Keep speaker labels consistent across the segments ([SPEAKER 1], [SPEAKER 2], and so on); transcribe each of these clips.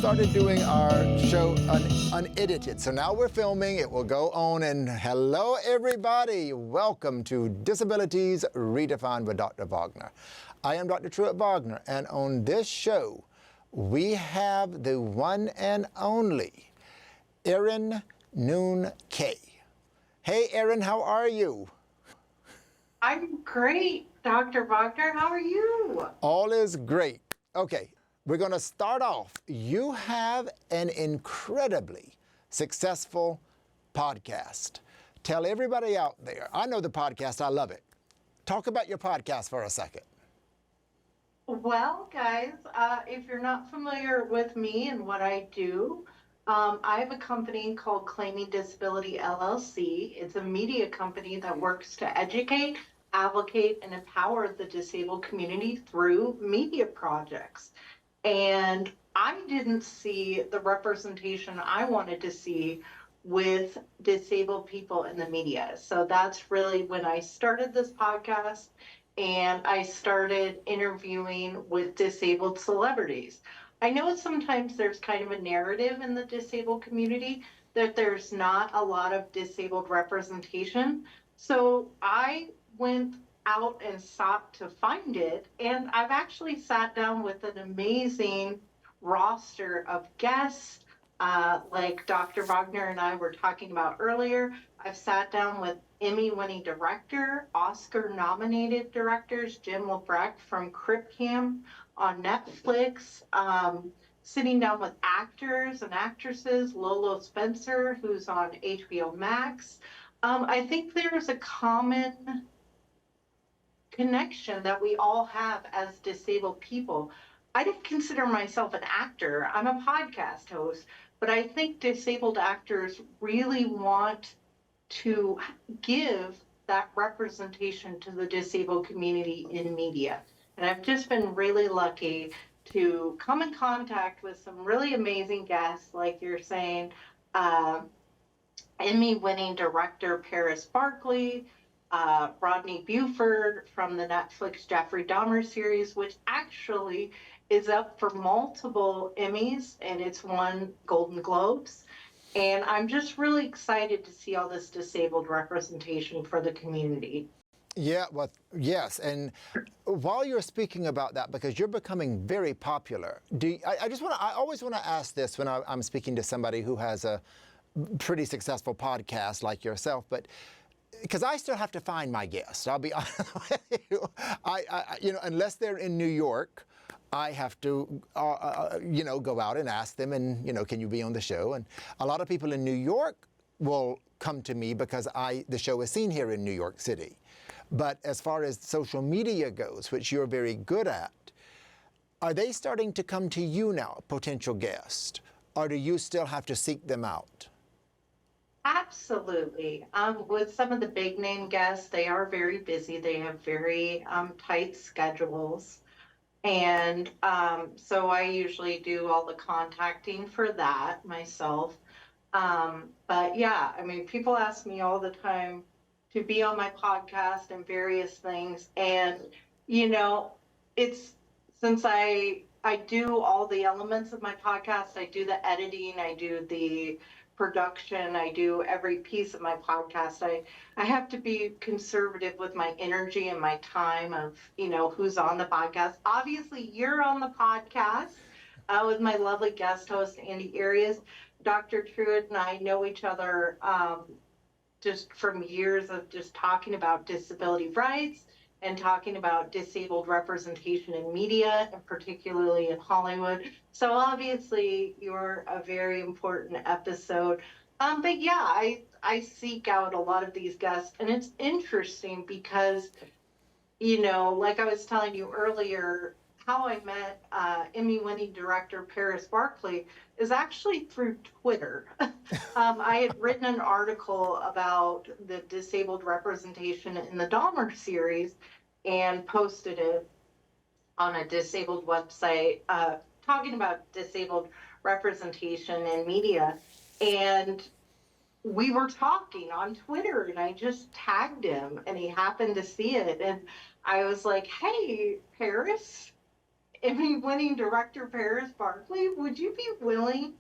[SPEAKER 1] started doing our show unedited. So now we're filming. It will go on. And hello, everybody. Welcome to Disabilities Redefined with Dr. Wagner. I am Dr. Truett Wagner. And on this show, we have the one and only Erin Noon Kay. Hey, Erin, how are you?
[SPEAKER 2] I'm great, Dr. Wagner. How are you?
[SPEAKER 1] All is great. Okay, we're going to start off. You have an incredibly successful podcast. Tell everybody out there. I know the podcast. I love it. Talk about your podcast for a second.
[SPEAKER 2] Well, guys, if you're not familiar with me and what I do, I have a company called Claiming Disability LLC. It's a media company that works to educate, advocate, and empower the disabled community through media projects. And I didn't see the representation I wanted to see with disabled people in the media. So that's really when I started this podcast, and I started interviewing with disabled celebrities. I know sometimes there's kind of a narrative in the disabled community that there's not a lot of disabled representation. So I went out and sought to find it, and I've actually sat down with an amazing roster of guests, like Dr. Wagner and I were talking about earlier. I've sat down with Emmy-winning director, Oscar-nominated directors, Jim Lebrecht from Crip Camp on Netflix, sitting down with actors and actresses, Lolo Spencer, who's on HBO Max. I think there's a common connection that we all have as disabled people. I don't consider myself an actor. I'm a podcast host, but I think disabled actors really want to give that representation to the disabled community in media. And I've just been really lucky to come in contact with some really amazing guests, like you're saying, Emmy-winning director Paris Barkley, Rodney Buford from the Netflix Jeffrey Dahmer series, which actually is up for multiple Emmys, and it's won Golden Globes. And I'm just really excited to see all this disabled representation for the community.
[SPEAKER 1] Yeah, well, yes. And while you're speaking about that, because you're becoming very popular, I always want to ask this when I'm speaking to somebody who has a pretty successful podcast like yourself, but because I still have to find my guests, I'll be honest with you. Unless they're in New York, I have to, go out and ask them and, can you be on the show? And a lot of people in New York will come to me because the show is seen here in New York City. But as far as social media goes, which you're very good at, are they starting to come to you now, potential guests, or do you still have to seek them out?
[SPEAKER 2] Absolutely. With some of the big name guests, they are very busy. They have very tight schedules. And so I usually do all the contacting for that myself. But yeah, I mean, people ask me all the time to be on my podcast and various things. And, it's since I do all the elements of my podcast, I do the editing, I do the production, I do every piece of my podcast. I have to be conservative with my energy and my time of, who's on the podcast. Obviously, you're on the podcast with my lovely guest host, Andy Arias. Dr. Truett and I know each other just from years of just talking about disability rights and talking about disabled representation in media, and particularly in Hollywood. So obviously you're a very important episode. But yeah, I seek out a lot of these guests, and it's interesting because, like I was telling you earlier, how I met Emmy-winning director Paris Barkley is actually through Twitter. I had written an article about the disabled representation in the Dahmer series and posted it on a disabled website, talking about disabled representation in media. And we were talking on Twitter, and I just tagged him, and he happened to see it. And I was like, hey, Paris, Emmy-winning director Paris Barkley, would you be willing?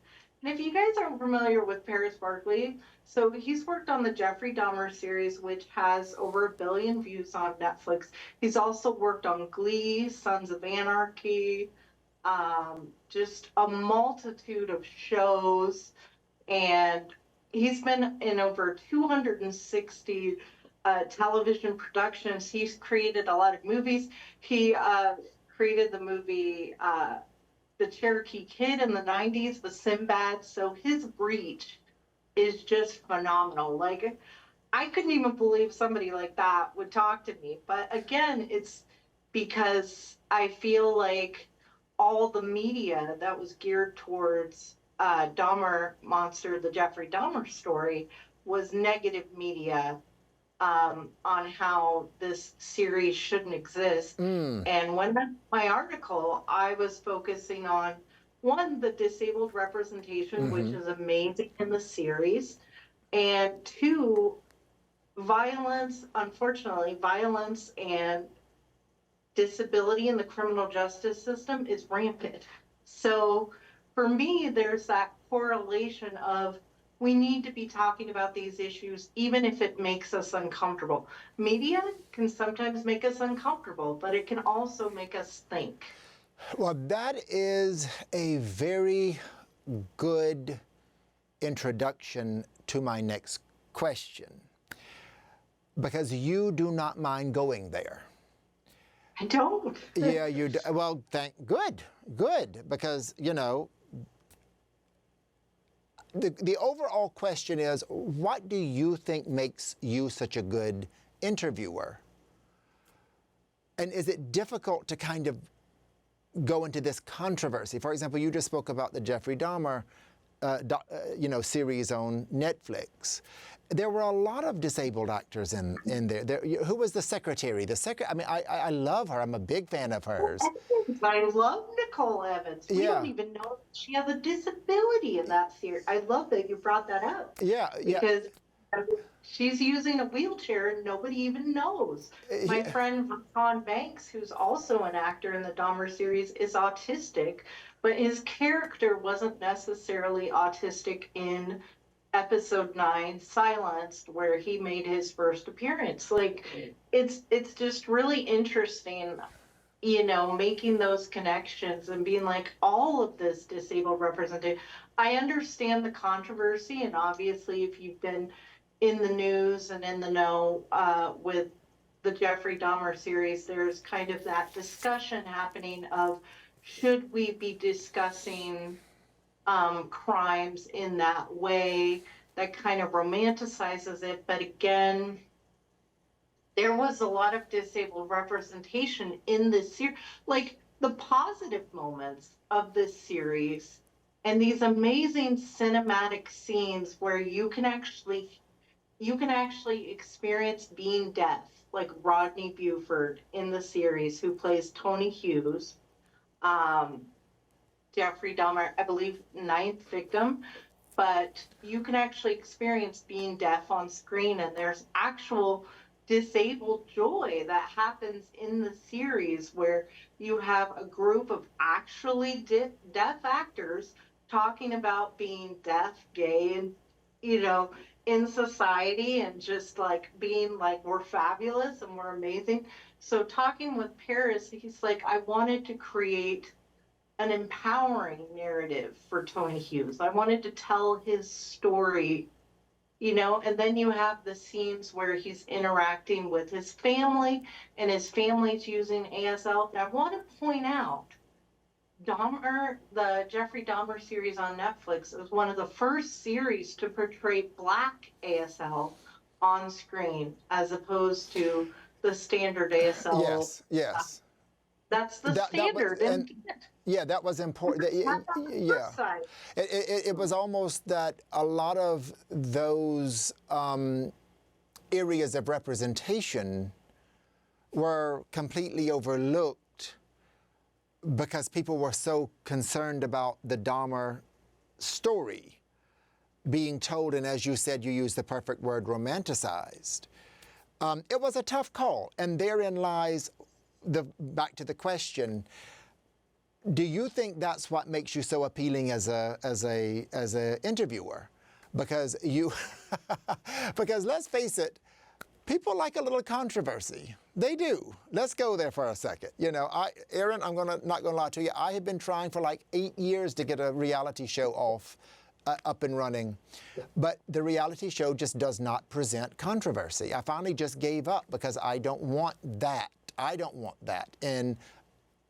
[SPEAKER 2] And if you guys aren't familiar with Paris Barkley, so he's worked on the Jeffrey Dahmer series, which has over 1 billion views on Netflix. He's also worked on Glee, Sons of Anarchy, just a multitude of shows, and he's been in over 260 television productions. He's created a lot of movies. He created the movie The Cherokee Kid in the 90s, the Sinbad. So his reach is just phenomenal. Like, I couldn't even believe somebody like that would talk to me. But again, it's because I feel like all the media that was geared towards Dahmer Monster, the Jeffrey Dahmer story, was negative media on how this series shouldn't exist. And when my article, I was focusing on, one, the disabled representation, which is amazing in the series, and two, violence, unfortunately, violence and disability in the criminal justice system is rampant. So for me, there's that correlation of we need to be talking about these issues, even if it makes us uncomfortable. Media can sometimes make us uncomfortable, but it can also make us think.
[SPEAKER 1] Well, that is a very good introduction to my next question, because you do not mind going there.
[SPEAKER 2] I don't.
[SPEAKER 1] Yeah, you do. Well, good, because, you know, the overall question is, what do you think makes you such a good interviewer? And is it difficult to kind of go into this controversy? For example, you just spoke about the Jeffrey Dahmer series on Netflix. There were a lot of disabled actors in there. Who was the secretary? I mean, I love her. I'm a big fan of hers.
[SPEAKER 2] I love Nicole Evans. We don't even know she has a disability in that series. I love that you brought that up.
[SPEAKER 1] Yeah.
[SPEAKER 2] Because she's using a wheelchair and nobody even knows. My friend Ron Banks, who's also an actor in the Dahmer series, is autistic, but his character wasn't necessarily autistic in episode 9, Silenced, where he made his first appearance. Like, it's just really interesting, you know, making those connections and being like, all of this disabled representation. I understand the controversy, and obviously if you've been in the news and in the know with the Jeffrey Dahmer series, there's kind of that discussion happening of, should we be discussing crimes in that way? That kind of romanticizes it. But again, there was a lot of disabled representation in this series. Like, the positive moments of this series and these amazing cinematic scenes where you can actually experience being deaf, like Rodney Buford in the series, who plays Tony Hughes, Jeffrey Dahmer, I believe, 9th victim. But you can actually experience being deaf on screen, and there's actual disabled joy that happens in the series, where you have a group of actually deaf actors talking about being deaf, gay, and, you know, in society, and just like being like, we're fabulous and we're amazing. So talking with Paris, he's like, I wanted to create an empowering narrative for Tony Hughes. I wanted to tell his story, you know, and then you have the scenes where he's interacting with his family and his family's using ASL. And I want to point out, the Jeffrey Dahmer series on Netflix was one of the first series to portray Black ASL on screen, as opposed to the standard ASL.
[SPEAKER 1] Yes.
[SPEAKER 2] That's the standard.
[SPEAKER 1] Yeah, that was important. It was almost that a lot of those areas of representation were completely overlooked because people were so concerned about the Dahmer story being told, and as you said, you used the perfect word, romanticized. It was a tough call, and therein lies back to the question, Do you think that's what makes you so appealing as a interviewer? Because you, because let's face it, people like a little controversy. They do. Let's go there for a second. You know, Erin, not gonna lie to you. I have been trying for like 8 years to get a reality show up and running, but the reality show just does not present controversy. I finally just gave up because I don't want that. I don't want that in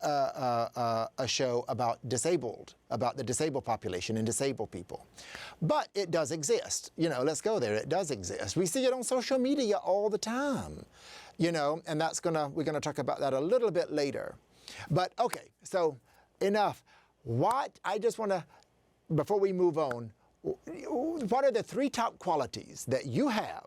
[SPEAKER 1] a show about the disabled population and disabled people. But it does exist. You know, let's go there. It does exist. We see it on social media all the time, you know, and we're gonna talk about that a little bit later. But okay, so enough. I just wanna, before we move on, what are the 3 top qualities that you have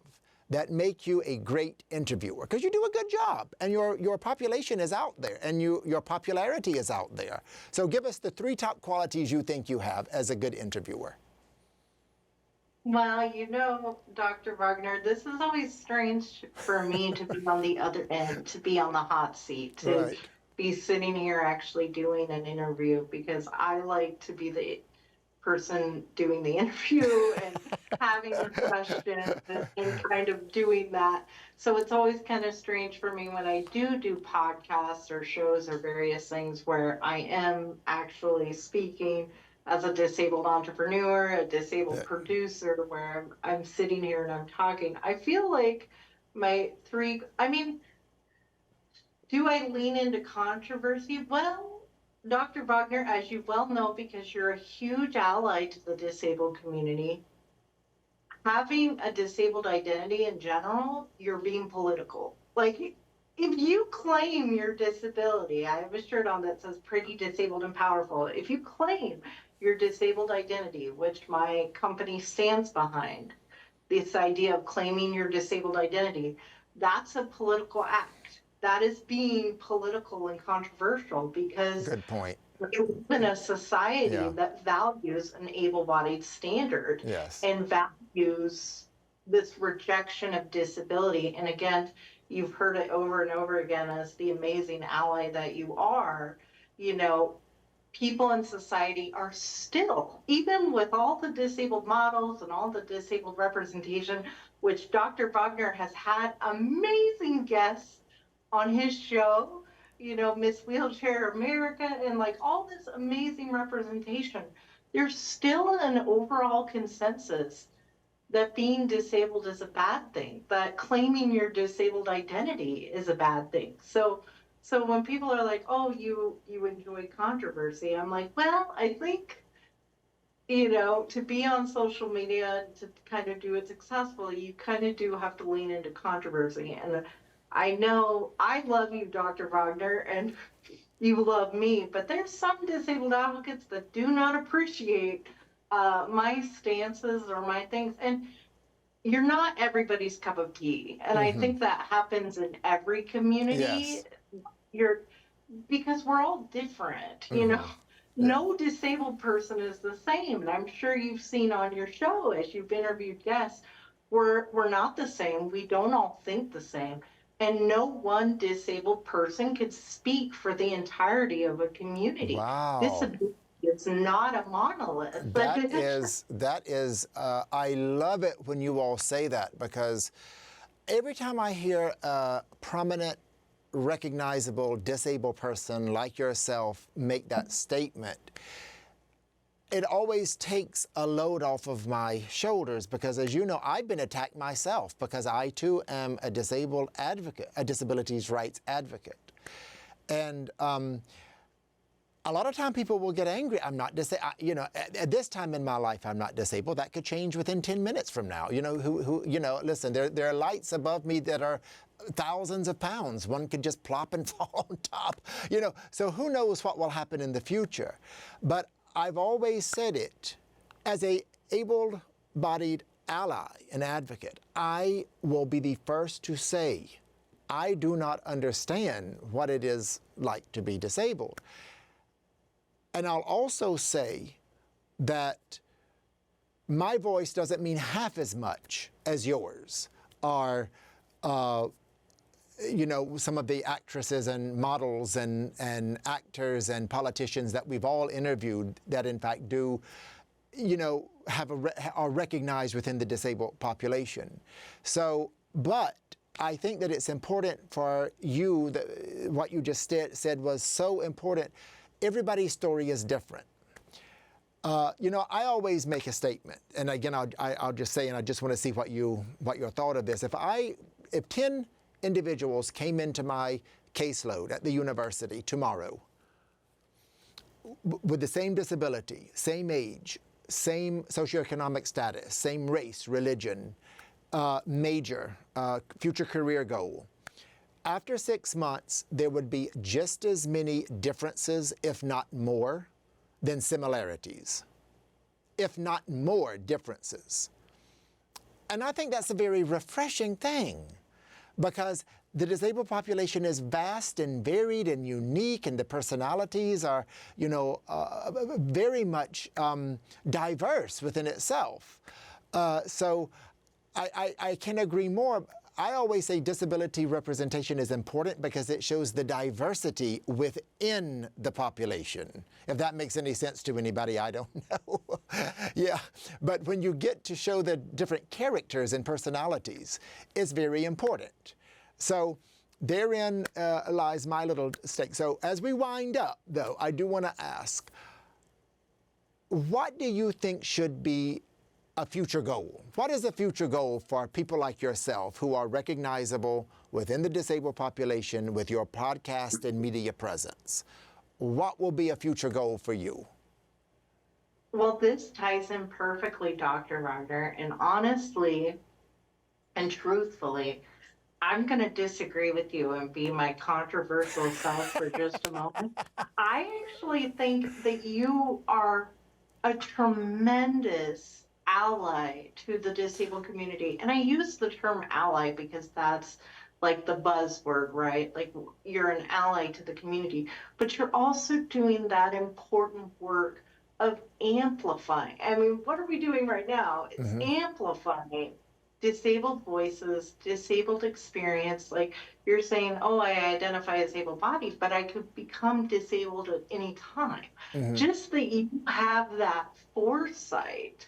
[SPEAKER 1] that make you a great interviewer? Because you do a good job, and your population is out there, and your popularity is out there. So give us the 3 top qualities you think you have as a good interviewer.
[SPEAKER 2] Well, you know, Dr. Wagner, this is always strange for me to be on the other end, to be on the hot seat, to
[SPEAKER 1] Right.
[SPEAKER 2] be sitting here actually doing an interview, because I like to be the person doing the interview and having the questions and kind of doing that. So it's always kind of strange for me when I do podcasts or shows or various things where I am actually speaking as a disabled entrepreneur, a disabled producer, where I'm sitting here and I'm talking. I feel like do I lean into controversy? Well, Dr. Wagner, as you well know, because you're a huge ally to the disabled community, having a disabled identity in general, you're being political. Like, if you claim your disability, I have a shirt on that says pretty disabled and powerful. If you claim your disabled identity, which my company stands behind, this idea of claiming your disabled identity, that's a political act. That is being political and controversial, because
[SPEAKER 1] Good point.
[SPEAKER 2] we live in a society
[SPEAKER 1] Yeah.
[SPEAKER 2] that values an able-bodied standard
[SPEAKER 1] Yes.
[SPEAKER 2] and values this rejection of disability. And again, you've heard it over and over again as the amazing ally that you are. You know, people in society are still, even with all the disabled models and all the disabled representation, which Dr. Wagner has had amazing guests on his show, you know, Miss Wheelchair America, and like all this amazing representation, there's still an overall consensus that being disabled is a bad thing, that claiming your disabled identity is a bad thing. So when people are like, oh, you enjoy controversy, I'm like, well, I think, you know, to be on social media, to kind of do it successfully, you kind of do have to lean into controversy. And I know I love you, Dr. Wagner, and you love me, but there's some disabled advocates that do not appreciate my stances or my things. And you're not everybody's cup of tea. And I think that happens in every community.
[SPEAKER 1] Yes.
[SPEAKER 2] Because we're all different, you know. No disabled person is the same. And I'm sure you've seen on your show as you've interviewed guests, we're not the same. We don't all think the same. And no one disabled person could speak for the entirety of a community.
[SPEAKER 1] Wow.
[SPEAKER 2] Disability is not a monolith.
[SPEAKER 1] That is, I love it when you all say that, because every time I hear a prominent, recognizable disabled person like yourself make that statement, it always takes a load off of my shoulders, because as you know, I've been attacked myself, because I too am a disabled advocate, a disabilities rights advocate. And a lot of time people will get angry. I'm not disabled. You know, at this time in my life, I'm not disabled. That could change within 10 minutes from now. You know, you know, listen, there are lights above me that are thousands of pounds. One could just plop and fall on top. You know, so who knows what will happen in the future. But I've always said it, as a able-bodied ally and advocate, I will be the first to say, I do not understand what it is like to be disabled. And I'll also say that my voice doesn't mean half as much as yours, or you know, some of the actresses and models and actors and politicians that we've all interviewed that in fact do, you know, are recognized within the disabled population. So, but I think that it's important for you, what you just said was so important. Everybody's story is different. You know, I always make a statement, and again, I'll just say, and I just want to see what your thought of this. If 10 individuals came into my caseload at the university tomorrow with the same disability, same age, same socioeconomic status, same race, religion, major, future career goal, after 6 months, there would be just as many differences, if not more, than similarities, if not more differences. And I think that's a very refreshing thing, because the disabled population is vast and varied and unique, and the personalities are, you know, very much diverse within itself. So I can agree more. I always say disability representation is important because it shows the diversity within the population. If that makes any sense to anybody, I don't know. Yeah, but when you get to show the different characters and personalities, it's very important. So therein lies my little stake. So as we wind up, though, I do want to ask, what do you think should be a future goal? What is a future goal for people like yourself who are recognizable within the disabled population with your podcast and media presence? What will be a future goal for you?
[SPEAKER 2] Well, this ties in perfectly, Dr. Wagner, and honestly and truthfully, I'm going to disagree with you and be my controversial self for just a moment. I actually think that you are a tremendous ally to the disabled community. And I use the term ally because that's like the buzzword, right? Like you're an ally to the community, but you're also doing that important work of amplifying. I mean, what are we doing right now? It's amplifying disabled voices, disabled experience. Like you're saying, oh, I identify as able-bodied, but I could become disabled at any time. Just that you have that foresight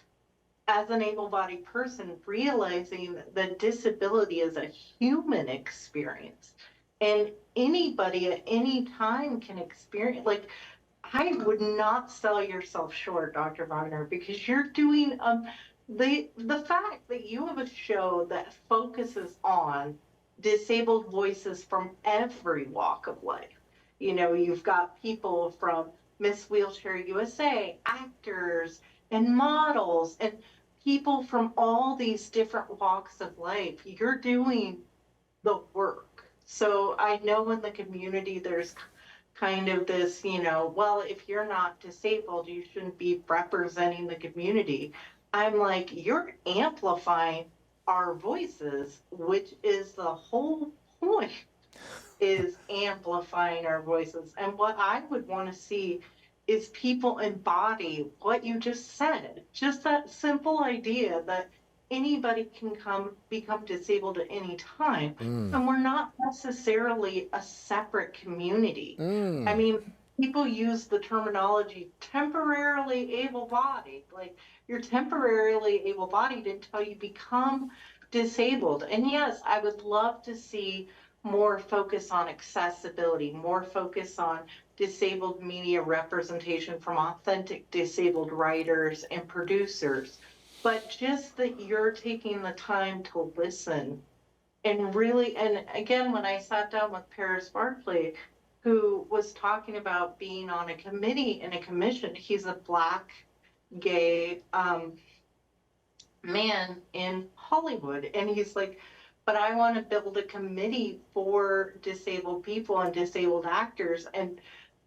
[SPEAKER 2] as an able-bodied person, realizing that disability is a human experience and anybody at any time can experience, like, I would not sell yourself short, Dr. Wagner, because you're doing the fact that you have a show that focuses on disabled voices from every walk of life. You know, you've got people from Miss Wheelchair USA, actors and models, and people from all these different walks of life. You're doing the work. So I know in the community there's kind of this, you know, well, if you're not disabled, you shouldn't be representing the community. I'm like, you're amplifying our voices, which is the whole point, is amplifying our voices. And what I would want to see is people embody what you just said, just that simple idea that anybody can become disabled at any time. And we're not necessarily a separate community. I mean, people use the terminology temporarily able-bodied. Like you're temporarily able-bodied until you become disabled. And yes, I would love to see more focus on accessibility, more focus on disabled media representation from authentic disabled writers and producers. But just that you're taking the time to listen and really, and again, when I sat down with Paris Barclay, who was talking about being on a committee and a commission, he's a Black gay man in Hollywood. And he's like, but I want to build a committee for disabled people and disabled actors and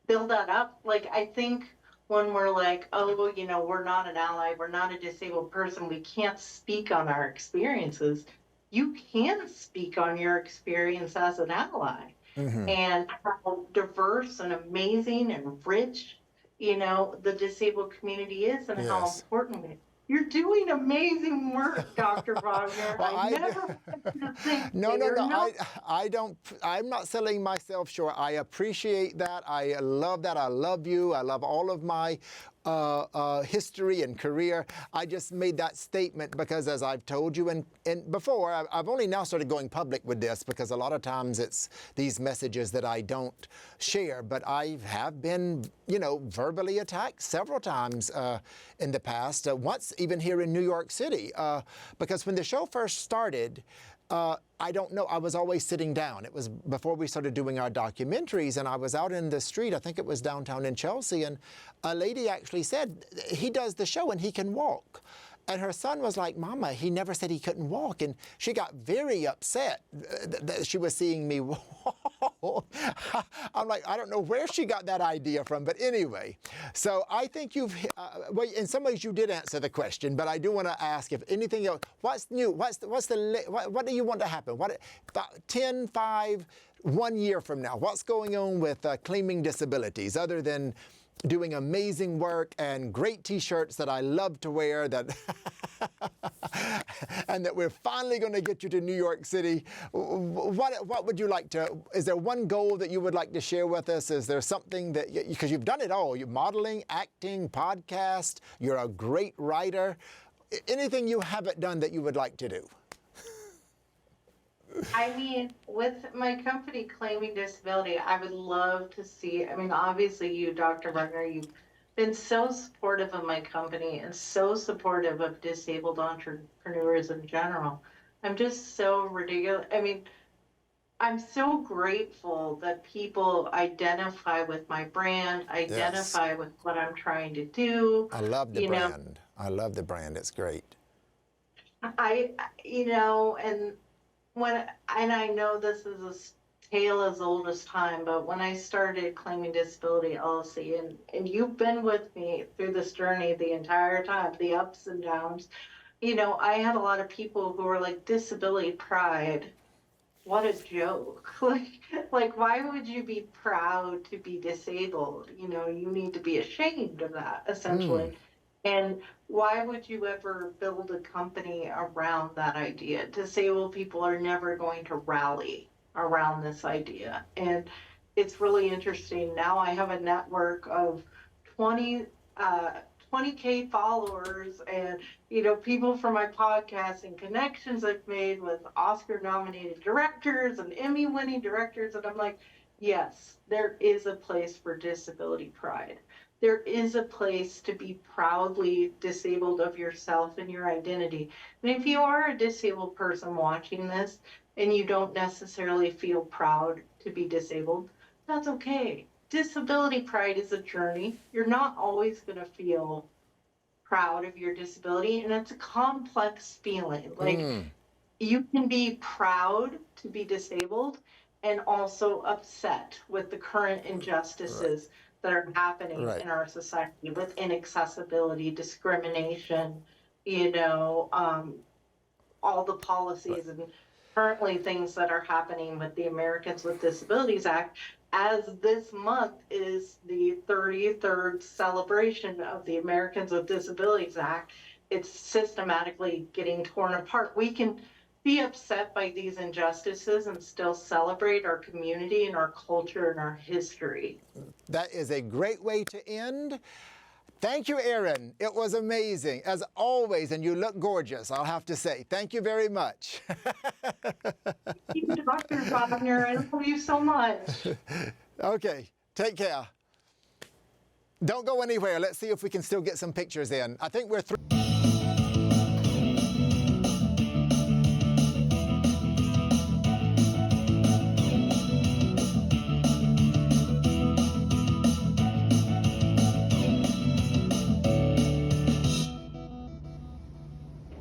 [SPEAKER 2] build that up. Like, I think when we're like, oh, you know, we're not an ally, we're not a disabled person, we can't speak on our experiences. You can speak on your experience as an ally and how diverse and amazing and rich, you know, the disabled community is and how important You're doing amazing work, Dr. Wagner.
[SPEAKER 1] Well,
[SPEAKER 2] I never want you to think
[SPEAKER 1] no,
[SPEAKER 2] that
[SPEAKER 1] no,
[SPEAKER 2] you're
[SPEAKER 1] no.
[SPEAKER 2] not.
[SPEAKER 1] I don't. I'm not selling myself short. I appreciate that. I love that. I love you. I love all of my history and career. I just made that statement because, as I've told you and before, I've only now started going public with this because a lot of times it's these messages that I don't share. But I have been, verbally attacked several times in the past. Once even here in New York City, because when the show first started. I don't know. I was always sitting down. It was before we started doing our documentaries, and I was out in the street. I think it was downtown in Chelsea, and a lady actually said, he does the show and he can walk. And her son was like, Mama, he never said he couldn't walk. And she got very upset that she was seeing me walk. I'm like, I don't know where she got that idea from. But anyway, so I think you've, well, in some ways you did answer the question, but I do want to ask if anything else, what's new? What do you want to happen? 10, 5, 1 year from now, what's going on with claiming disabilities other than doing amazing work and great t-shirts that I love to wear that and that we're finally going to get you to New York City. What would you like to, is there one goal that you would like to share with us? Is there something that, because you've done it all, you're modeling, acting, podcast, you're a great writer. Anything you haven't done that you would like to do?
[SPEAKER 2] I mean, with my company, Claiming Disability, I would love to see, obviously you, Dr. Wagner, you've been so supportive of my company and so supportive of disabled entrepreneurs in general. I'm just so ridiculous. I'm so grateful that people identify with my brand, identify with what I'm trying to do.
[SPEAKER 1] I love the brand. I love the brand. It's great.
[SPEAKER 2] And I know this is a tale as old as time, but when I started Claiming Disability LLC, and you've been with me through this journey the entire time, the ups and downs, I had a lot of people who were like, disability pride, what a joke. Like, why would you be proud to be disabled? You need to be ashamed of that, essentially. And why would you ever build a company around that idea? Disabled people are never going to rally around this idea. And it's really interesting. Now I have a network of 20K followers and, people from my podcast and connections I've made with Oscar nominated directors and Emmy winning directors. And I'm like, yes, there is a place for disability pride. There is a place to be proudly disabled of yourself and your identity. And if you are a disabled person watching this and you don't necessarily feel proud to be disabled, that's okay. Disability pride is a journey. You're not always going to feel proud of your disability, and it's a complex feeling. Like, you can be proud to be disabled and also upset with the current injustices that are happening in our society with inaccessibility, discrimination, all the policies and currently things that are happening with the Americans with Disabilities Act, as this month is the 33rd celebration of the Americans with Disabilities Act. It's systematically getting torn apart. We can be upset by these injustices and still celebrate our community and our culture and our history.
[SPEAKER 1] That is a great way to end. Thank you, Erin. It was amazing, as always, and you look gorgeous, I'll have to say. Thank you very much.
[SPEAKER 2] Thank you, Dr. Wagner. I love you so much.
[SPEAKER 1] Okay, take care. Don't go anywhere. Let's see if we can still get some pictures in. I think we're through.